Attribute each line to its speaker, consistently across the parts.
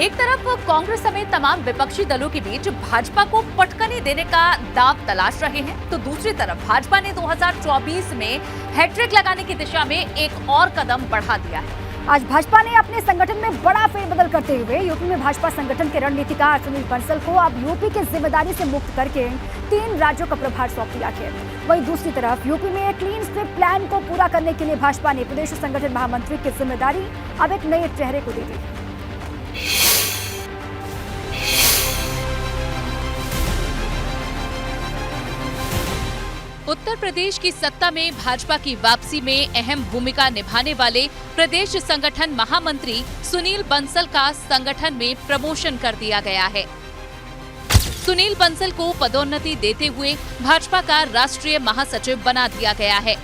Speaker 1: एक तरफ कांग्रेस समेत तमाम विपक्षी दलों के बीच भाजपा को पटकनी देने का दांव तलाश रहे हैं, तो दूसरी तरफ भाजपा ने 2024 में हैट्रिक लगाने की दिशा में एक और कदम बढ़ा दिया है।
Speaker 2: आज भाजपा ने अपने संगठन में बड़ा फेरबदल करते हुए यूपी में भाजपा संगठन के रणनीतिकार सुनील बंसल को अब यूपी की जिम्मेदारी से मुक्त करके 3 राज्यों का प्रभार सौंप दिया है। वहीं दूसरी तरफ यूपी में क्लीन स्वीप प्लान को पूरा करने के लिए भाजपा ने प्रदेश संगठन महामंत्री की जिम्मेदारी अब एक नए चेहरे को दे दी।
Speaker 1: उत्तर प्रदेश की सत्ता में भाजपा की वापसी में अहम भूमिका निभाने वाले प्रदेश संगठन महामंत्री सुनील बंसल का संगठन में प्रमोशन कर दिया गया है। सुनील बंसल को पदोन्नति देते हुए भाजपा का राष्ट्रीय महासचिव बना दिया गया है।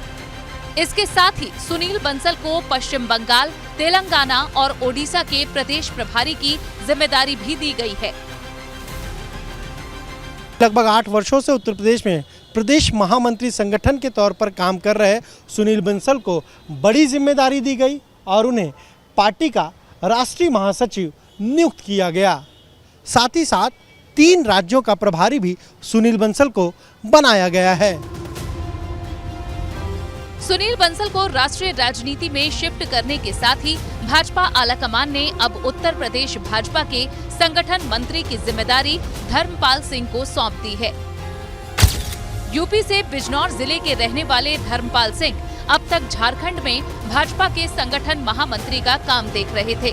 Speaker 1: इसके साथ ही सुनील बंसल को पश्चिम बंगाल, तेलंगाना और ओडिशा के प्रदेश प्रभारी की जिम्मेदारी भी दी गई है।
Speaker 3: लगभग 8 वर्षों से उत्तर प्रदेश में प्रदेश महामंत्री संगठन के तौर पर काम कर रहे सुनील बंसल को बड़ी जिम्मेदारी दी गई और उन्हें पार्टी का राष्ट्रीय महासचिव नियुक्त किया गया। साथ ही साथ 3 राज्यों का प्रभारी भी सुनील बंसल को बनाया गया है।
Speaker 1: सुनील बंसल को राष्ट्रीय राजनीति में शिफ्ट करने के साथ ही भाजपा आलाकमान ने अब उत्तर प्रदेश भाजपा के संगठन मंत्री की जिम्मेदारी धर्मपाल सिंह को सौंप दी है। यूपी से बिजनौर जिले के रहने वाले धर्मपाल सिंह अब तक झारखंड में भाजपा के संगठन महामंत्री का काम देख रहे थे।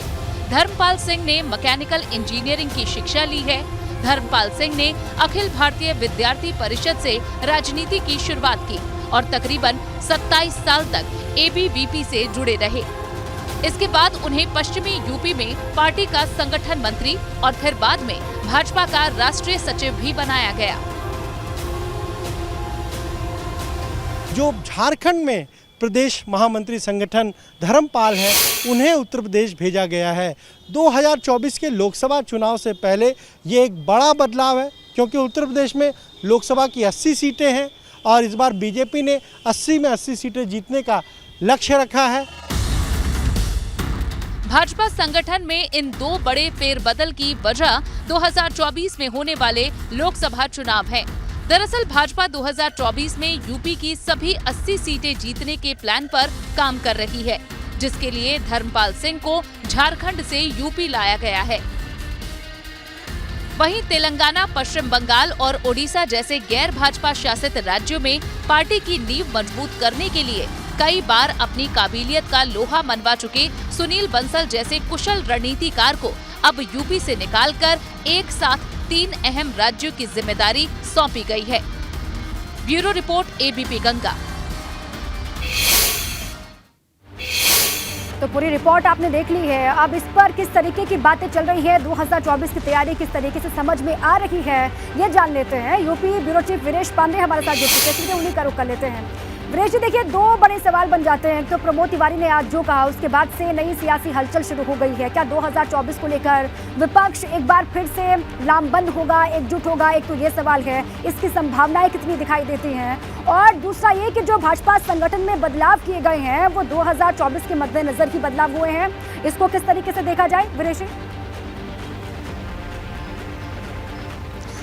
Speaker 1: धर्मपाल सिंह ने मैकेनिकल इंजीनियरिंग की शिक्षा ली है। धर्मपाल सिंह ने अखिल भारतीय विद्यार्थी परिषद से राजनीति की शुरुआत की और तकरीबन 27 साल तक एबीवीपी से जुड़े रहे। इसके बाद उन्हें पश्चिमी यूपी में पार्टी का संगठन मंत्री और फिर बाद में भाजपा का राष्ट्रीय सचिव भी बनाया गया।
Speaker 3: जो झारखंड में प्रदेश महामंत्री संगठन धर्मपाल है, उन्हें उत्तर प्रदेश भेजा गया है। 2024 के लोकसभा चुनाव से पहले ये एक बड़ा बदलाव है, क्योंकि उत्तर प्रदेश में लोकसभा की 80 सीटें हैं और इस बार बीजेपी ने 80 में 80 सीटें जीतने का लक्ष्य रखा है।
Speaker 1: भाजपा संगठन में इन 2 बड़े फेरबदल की वजह 2024 में होने वाले लोकसभा चुनाव है। दरअसल भाजपा 2024 में यूपी की सभी 80 सीटें जीतने के प्लान पर काम कर रही है, जिसके लिए धर्मपाल सिंह को झारखंड से यूपी लाया गया है। वहीं तेलंगाना, पश्चिम बंगाल और ओडिशा जैसे गैर भाजपा शासित राज्यों में पार्टी की नींव मजबूत करने के लिए कई बार अपनी काबिलियत का लोहा मनवा चुके सुनील बंसल जैसे कुशल रणनीतिकार को अब यूपी से निकालकर एक साथ 3 अहम राज्यों की जिम्मेदारी सौंपी गई है। Bureau report ABP Ganga.
Speaker 2: तो पूरी रिपोर्ट आपने देख ली है। अब इस पर किस तरीके की बातें चल रही है, 2024 की तैयारी किस तरीके से समझ में आ रही है, ये जान लेते हैं। UP bureau chief Viresh Pandey हमारे साथ जुड़ चुके हैं, सीधे उन्हीं का रुख कर लेते हैं। वीरेश जी, देखिए 2 बड़े सवाल बन जाते हैं। तो प्रमोद तिवारी ने आज जो कहा, उसके बाद से नई सियासी हलचल शुरू हो गई है। क्या 2024 को लेकर विपक्ष एक बार फिर से लामबंद होगा, एकजुट होगा? एक तो ये सवाल है, इसकी संभावनाएं कितनी दिखाई देती हैं? और दूसरा ये कि जो भाजपा संगठन में बदलाव किए गए हैं वो 2024 के मद्देनजर ही बदलाव हुए हैं, इसको किस तरीके से देखा जाए वीरेश जी?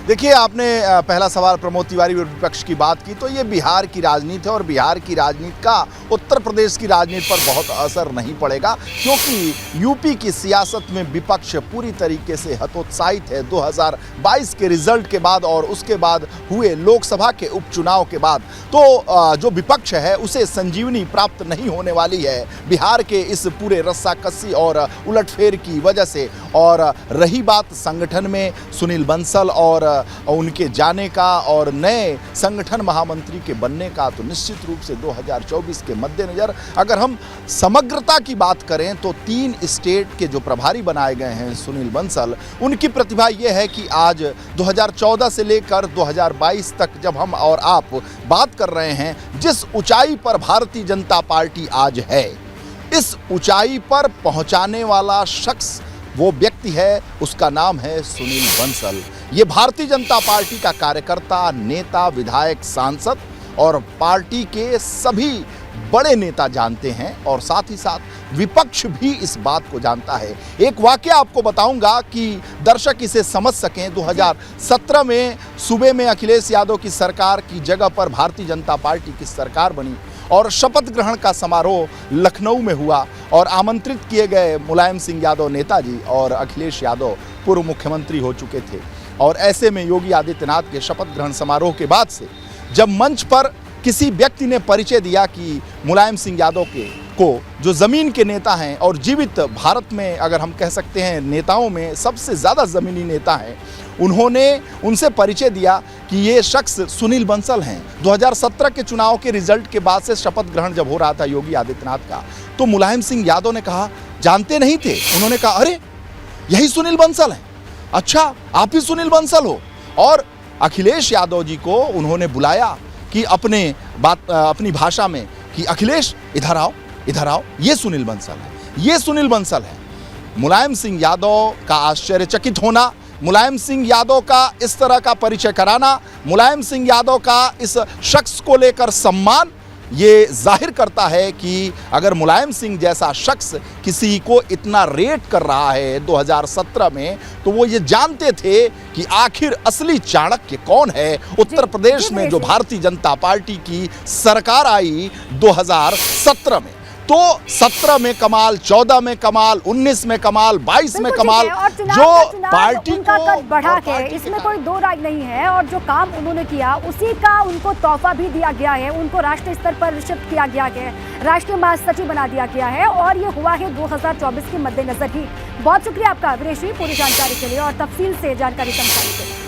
Speaker 4: देखिए, आपने पहला सवाल प्रमोद तिवारी और विपक्ष की बात की, तो ये बिहार की राजनीति है और बिहार की राजनीति का उत्तर प्रदेश की राजनीति पर बहुत असर नहीं पड़ेगा, क्योंकि यूपी की सियासत में विपक्ष पूरी तरीके से हतोत्साहित है 2022 के रिजल्ट के बाद और उसके बाद हुए लोकसभा के उपचुनाव के बाद। तो जो विपक्ष है उसे संजीवनी प्राप्त नहीं होने वाली है बिहार के इस पूरे रस्साकसी और उलटफेर की वजह से। और रही बात संगठन में सुनील बंसल और उनके जाने का और नए संगठन महामंत्री के बनने का, तो निश्चित रूप से 2024 के मद्देनजर अगर हम समग्रता की बात करें तो 3 स्टेट के जो प्रभारी बनाए गए हैं सुनील बंसल, उनकी प्रतिभा यह है कि आज 2014 से लेकर 2022 तक जब हम और आप बात कर रहे हैं, जिस ऊंचाई पर भारतीय जनता पार्टी आज है, इस ऊंचाई पर पहुंचाने वाला शख्स वो व्यक्ति है, उसका नाम है सुनील बंसल। ये भारतीय जनता पार्टी का कार्यकर्ता, नेता, विधायक, सांसद और पार्टी के सभी बड़े नेता जानते हैं और साथ ही साथ विपक्ष भी इस बात को जानता है। एक वाकया आपको बताऊंगा कि दर्शक इसे समझ सकें। 2017 में सूबे में अखिलेश यादव की सरकार की जगह पर भारतीय जनता पार्टी की सरकार बनी और शपथ ग्रहण का समारोह लखनऊ में हुआ और आमंत्रित किए गए मुलायम सिंह यादव नेताजी और अखिलेश यादव पूर्व मुख्यमंत्री हो चुके थे। और ऐसे में योगी आदित्यनाथ के शपथ ग्रहण समारोह के बाद से जब मंच पर किसी व्यक्ति ने परिचय दिया कि मुलायम सिंह यादव को जो ज़मीन के नेता हैं और जीवित भारत में अगर हम कह सकते हैं नेताओं में सबसे ज़्यादा ज़मीनी नेता हैं, उन्होंने उनसे परिचय दिया कि ये शख्स सुनील बंसल हैं। 2017 के चुनाव के रिजल्ट के बाद से शपथ ग्रहण जब हो रहा था योगी आदित्यनाथ का, तो मुलायम सिंह यादव ने कहा जानते नहीं थे। उन्होंने कहा अरे यही सुनील बंसल हैं, अच्छा आप ही सुनील बंसल हो। और अखिलेश यादव जी को उन्होंने बुलाया कि अपनी भाषा में कि अखिलेश इधर आओ, ये सुनील बंसल है, ये सुनील बंसल है। मुलायम सिंह यादव का आश्चर्यचकित होना, मुलायम सिंह यादव का इस तरह का परिचय कराना, मुलायम सिंह यादव का इस शख्स को लेकर सम्मान, ये जाहिर करता है कि अगर मुलायम सिंह जैसा शख्स किसी को इतना रेट कर रहा है 2017 में, तो वो ये जानते थे कि आखिर असली चाणक्य कौन है। उत्तर प्रदेश में जो भारतीय जनता पार्टी की सरकार आई 2017 में, तो 17 में कमाल, 14 में कमाल, 19 में कमाल, 22 में कमाल, जो पार्टी
Speaker 2: का कद बढ़ा के, इसमें कोई दो राय नहीं है। और जो काम उन्होंने किया उसी का उनको तोहफा भी दिया गया है, उनको राष्ट्रीय स्तर पर शिफ्ट किया गया है, राष्ट्रीय महासचिव बना दिया गया है और ये हुआ है 2024 के मद्देनजर ही। बहुत शुक्रिया आपका वीरेश जी पूरी जानकारी के लिए और तफसील से जानकारी समझाने के लिए।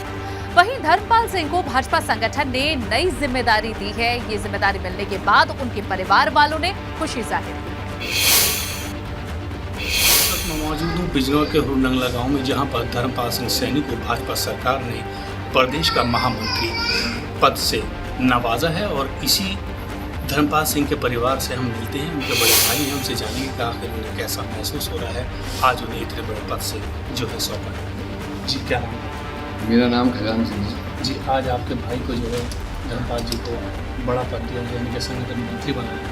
Speaker 1: वहीं धर्मपाल सिंह को भाजपा संगठन ने नई जिम्मेदारी दी है। ये जिम्मेदारी मिलने के बाद उनके परिवार वालों ने खुशी जाहिर की।
Speaker 5: मैं मौजूद हूँ बिजनौर के हुरनंगला गांव में, जहां पर धर्मपाल सिंह सैनी को भाजपा सरकार ने प्रदेश का महामंत्री पद से नवाजा है। और इसी धर्मपाल सिंह के परिवार से हम मिलते हैं, उनके बड़े भाई हैं, उनसे जानेंगे कि आखिर उन्हें कैसा महसूस हो रहा है आज उन्हें इतने बड़े पद से जो है सौंपा है। जी क्या नाम?
Speaker 6: मेरा नाम खजान सिंह है।
Speaker 5: जी आज आपके भाई को जो है धर्मपाल जी को बड़ा पद दिया गया, उनके संगठन मंत्री बनाया,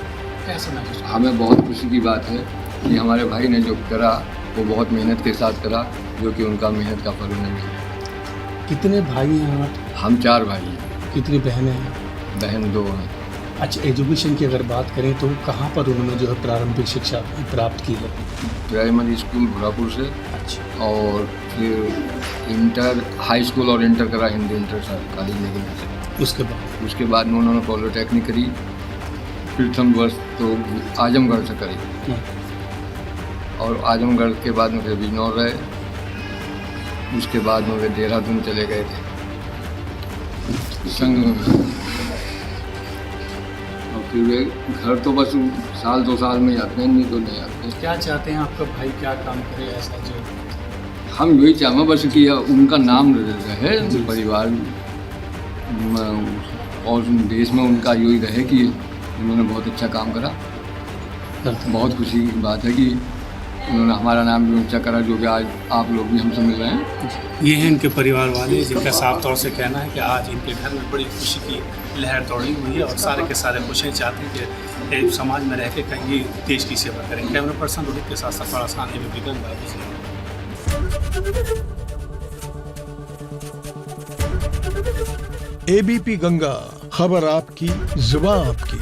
Speaker 5: कैसा महसूस?
Speaker 6: हमें बहुत खुशी की बात है कि हमारे भाई ने जो करा वो बहुत मेहनत के साथ करा, जो कि उनका मेहनत का फल उन्हें मिला।
Speaker 5: कितने भाई हैं आप?
Speaker 6: हम 4 भाई हैं।
Speaker 5: कितनी बहनें हैं?
Speaker 6: बहन 2 हैं।
Speaker 5: अच्छा, एजुकेशन की अगर बात करें तो कहाँ पर उन्होंने जो है प्रारंभिक शिक्षा प्राप्त की है?
Speaker 6: प्राइमरी स्कूल भुरापुर से।
Speaker 5: अच्छा।
Speaker 6: और फिर इंटर, हाई स्कूल और इंटर करा हिंदी इंटर कॉलेज लेकिन उसके बाद में उन्होंने पॉलिटेक्निक करी, प्रथम वर्ष तो आजमगढ़ से करी और आजमगढ़ के बाद में फिर बिजनौर रहे, उसके बाद में वे देहरादून चले गए थे संघ में। और फिर वे घर तो बस साल 2 साल में आते हैं, नहीं तो नहीं आते।
Speaker 5: क्या चाहते हैं आपका भाई, क्या काम करे ऐसा जो?
Speaker 6: हम यही चाहेंगे बस कि उनका नाम रहे परिवार और देश में, उनका यही रहे कि उन्होंने बहुत अच्छा काम करा। बहुत खुशी की बात है कि उन्होंने हमारा नाम भी ऊंचा करा, जो कि आज आप लोग भी हमसे मिल रहे हैं।
Speaker 5: ये हैं इनके परिवार वाले, जिनका साफ तौर से कहना है कि आज इनके घर में बड़ी खुशी की लहर दौड़ी हुई है और सारे के सारे खुश हैं, चाहते हैं कि समाज में रह के कहीं देश की सेवा करें। कैमरा पर्सन रोहित के साथ सफर आसान है।
Speaker 7: एबीपी गंगा, खबर आपकी, जुबान आपकी।